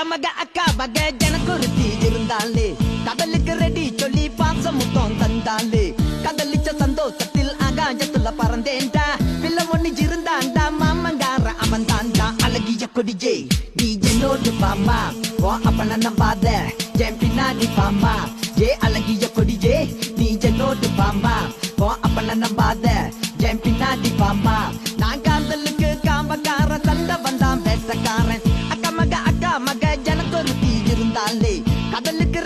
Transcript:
மக அக்கா வக எனக்கு ஒரு தீ இருந்தாலே கடலுக்கு ரெடி சொல்லி பாசம் முத்தம் தந்தாலே கடலிச்ச சந்தோஷத்தில் ஆகாயத்துல பறந்தேன்டா பிள்ளை ஒண்ணு இருந்தாண்டா மாமங்கார அவன் தாண்டா அழகிய கொடிஜே நீ என்னோடு பாமா ஓ அப்பன நம்பாத என் பின்னாடி பாமா ஏ அழகிய கொடிஜே நீ என்னோடு பாமா ஓ அப்பன நம்பாத என் பின்னாடி பாமா நான் காதலுக்கு காம்பக்காரன் சண்டை வந்தான் பேசக்காரன் அக்கா மக எனக்கு ஒரு தீ இருந்தாலே கடலுக்கு